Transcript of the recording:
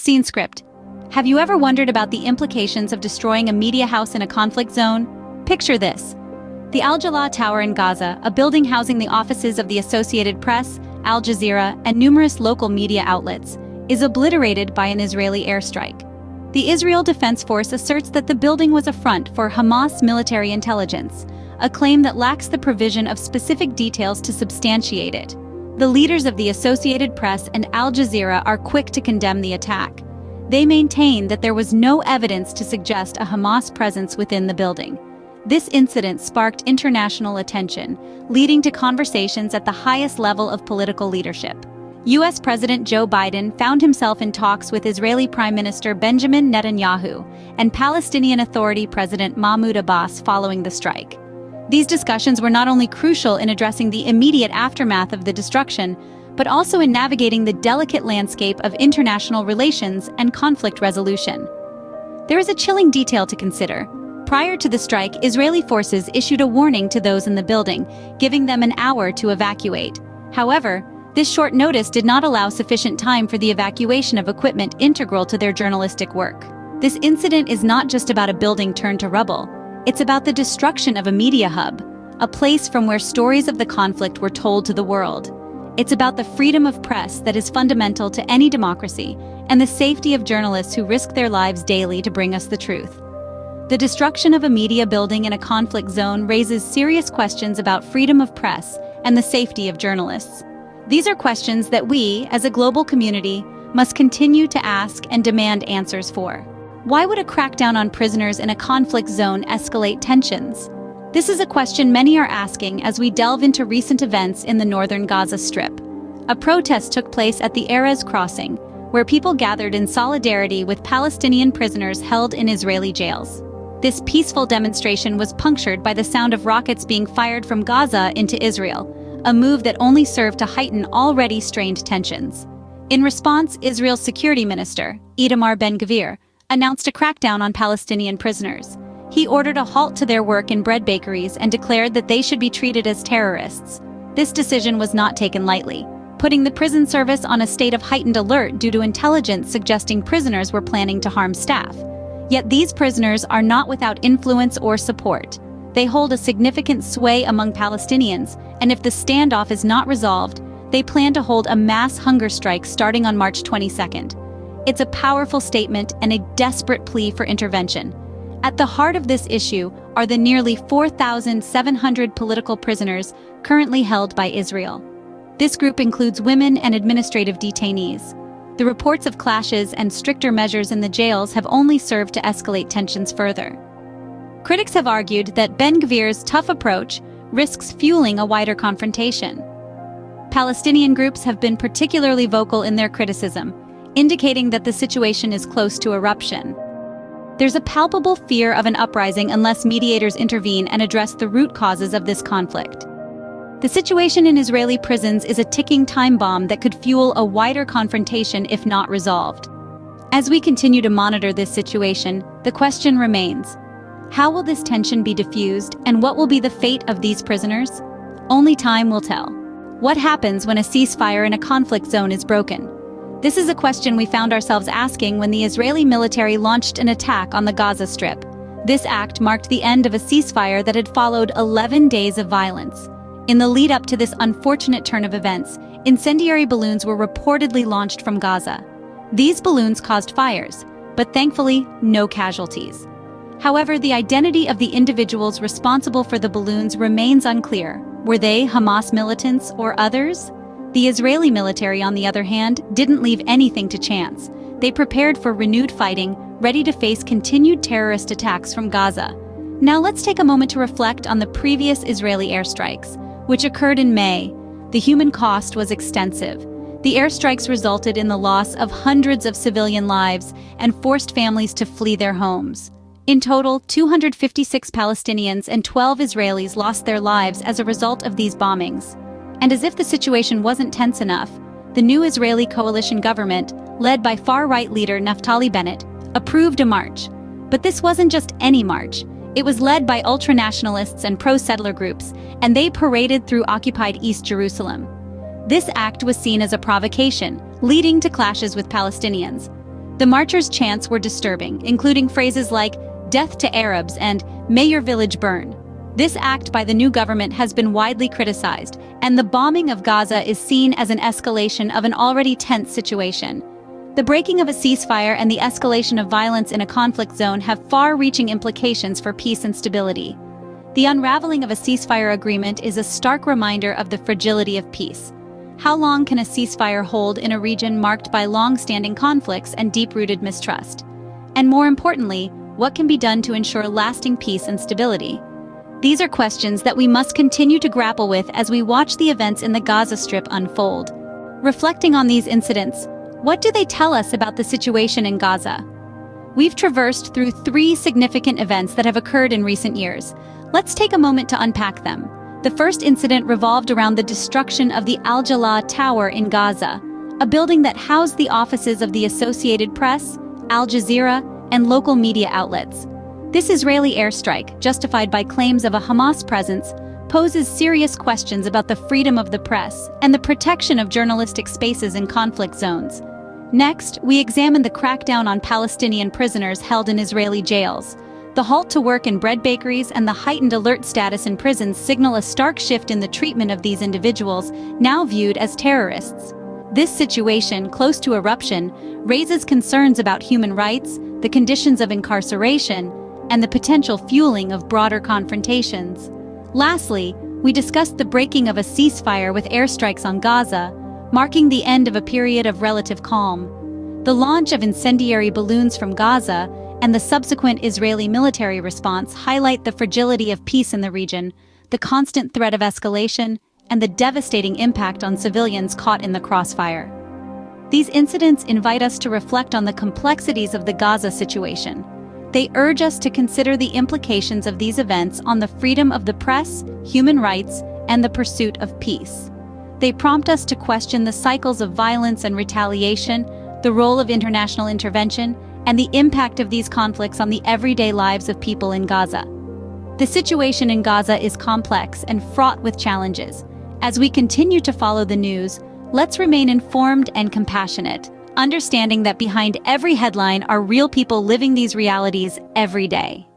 Scene script. Have you ever wondered about the implications of destroying a media house in a conflict zone? Picture this. The Al Jalaa Tower in Gaza, a building housing the offices of the Associated Press, Al Jazeera, and numerous local media outlets, is obliterated by an Israeli airstrike. The Israel Defense Force asserts that the building was a front for Hamas military intelligence, a claim that lacks the provision of specific details to substantiate it. The leaders of the Associated Press and Al Jazeera are quick to condemn the attack. They maintain that there was no evidence to suggest a Hamas presence within the building. This incident sparked international attention, leading to conversations at the highest level of political leadership. U.S. President Joe Biden found himself in talks with Israeli Prime Minister Benjamin Netanyahu and Palestinian Authority President Mahmoud Abbas following the strike. These discussions were not only crucial in addressing the immediate aftermath of the destruction, but also in navigating the delicate landscape of international relations and conflict resolution. There is a chilling detail to consider. Prior to the strike, Israeli forces issued a warning to those in the building, giving them an hour to evacuate. However, this short notice did not allow sufficient time for the evacuation of equipment integral to their journalistic work. This incident is not just about a building turned to rubble. It's about the destruction of a media hub, a place from where stories of the conflict were told to the world. It's about the freedom of press that is fundamental to any democracy, and the safety of journalists who risk their lives daily to bring us the truth. The destruction of a media building in a conflict zone raises serious questions about freedom of press and the safety of journalists. These are questions that we, as a global community, must continue to ask and demand answers for. Why would a crackdown on prisoners in a conflict zone escalate tensions? This is a question many are asking as we delve into recent events in the northern Gaza Strip. A protest took place at the Erez crossing, where people gathered in solidarity with Palestinian prisoners held in Israeli jails. This peaceful demonstration was punctured by the sound of rockets being fired from Gaza into Israel, a move that only served to heighten already strained tensions. In response, Israel's security minister, Itamar Ben-Gvir, announced a crackdown on Palestinian prisoners. He ordered a halt to their work in bread bakeries and declared that they should be treated as terrorists. This decision was not taken lightly, putting the prison service on a state of heightened alert due to intelligence suggesting prisoners were planning to harm staff. Yet these prisoners are not without influence or support. They hold a significant sway among Palestinians, and if the standoff is not resolved, they plan to hold a mass hunger strike starting on March 22nd. It's a powerful statement and a desperate plea for intervention. At the heart of this issue are the nearly 4,700 political prisoners currently held by Israel. This group includes women and administrative detainees. The reports of clashes and stricter measures in the jails have only served to escalate tensions further. Critics have argued that Ben-Gvir's tough approach risks fueling a wider confrontation. Palestinian groups have been particularly vocal in their criticism, indicating that the situation is close to eruption. There's a palpable fear of an uprising unless mediators intervene and address the root causes of this conflict. The situation in Israeli prisons is a ticking time bomb that could fuel a wider confrontation if not resolved. As we continue to monitor this situation, the question remains: how will this tension be diffused, and what will be the fate of these prisoners? Only time will tell. What happens when a ceasefire in a conflict zone is broken? This is a question we found ourselves asking when the Israeli military launched an attack on the Gaza Strip. This act marked the end of a ceasefire that had followed 11 days of violence. In the lead-up to this unfortunate turn of events, incendiary balloons were reportedly launched from Gaza. These balloons caused fires, but thankfully, no casualties. However, the identity of the individuals responsible for the balloons remains unclear. Were they Hamas militants or others? The Israeli military, on the other hand, didn't leave anything to chance. They prepared for renewed fighting, ready to face continued terrorist attacks from Gaza. Now let's take a moment to reflect on the previous Israeli airstrikes, which occurred in May. The human cost was extensive. The airstrikes resulted in the loss of hundreds of civilian lives and forced families to flee their homes. In total, 256 Palestinians and 12 Israelis lost their lives as a result of these bombings. And as if the situation wasn't tense enough, the new Israeli coalition government, led by far-right leader Naftali Bennett, approved a march. But this wasn't just any march. It was led by ultranationalists and pro-settler groups, and they paraded through occupied East Jerusalem. This act was seen as a provocation, leading to clashes with Palestinians. The marchers' chants were disturbing, including phrases like "Death to Arabs" and "May your village burn." This act by the new government has been widely criticized, and the bombing of Gaza is seen as an escalation of an already tense situation. The breaking of a ceasefire and the escalation of violence in a conflict zone have far-reaching implications for peace and stability. The unraveling of a ceasefire agreement is a stark reminder of the fragility of peace. How long can a ceasefire hold in a region marked by long-standing conflicts and deep-rooted mistrust? And more importantly, what can be done to ensure lasting peace and stability? These are questions that we must continue to grapple with as we watch the events in the Gaza Strip unfold. Reflecting on these incidents, what do they tell us about the situation in Gaza? We've traversed through 3 significant events that have occurred in recent years. Let's take a moment to unpack them. The first incident revolved around the destruction of the Al-Jalaa Tower in Gaza, a building that housed the offices of the Associated Press, Al Jazeera, and local media outlets. This Israeli airstrike, justified by claims of a Hamas presence, poses serious questions about the freedom of the press and the protection of journalistic spaces in conflict zones. Next, we examine the crackdown on Palestinian prisoners held in Israeli jails. The halt to work in bread bakeries and the heightened alert status in prisons signal a stark shift in the treatment of these individuals, now viewed as terrorists. This situation, close to eruption, raises concerns about human rights, the conditions of incarceration, and the potential fueling of broader confrontations. Lastly, we discussed the breaking of a ceasefire with airstrikes on Gaza, marking the end of a period of relative calm. The launch of incendiary balloons from Gaza and the subsequent Israeli military response highlight the fragility of peace in the region, the constant threat of escalation, and the devastating impact on civilians caught in the crossfire. These incidents invite us to reflect on the complexities of the Gaza situation. They urge us to consider the implications of these events on the freedom of the press, human rights, and the pursuit of peace. They prompt us to question the cycles of violence and retaliation, the role of international intervention, and the impact of these conflicts on the everyday lives of people in Gaza. The situation in Gaza is complex and fraught with challenges. As we continue to follow the news, let's remain informed and compassionate, understanding that behind every headline are real people living these realities every day.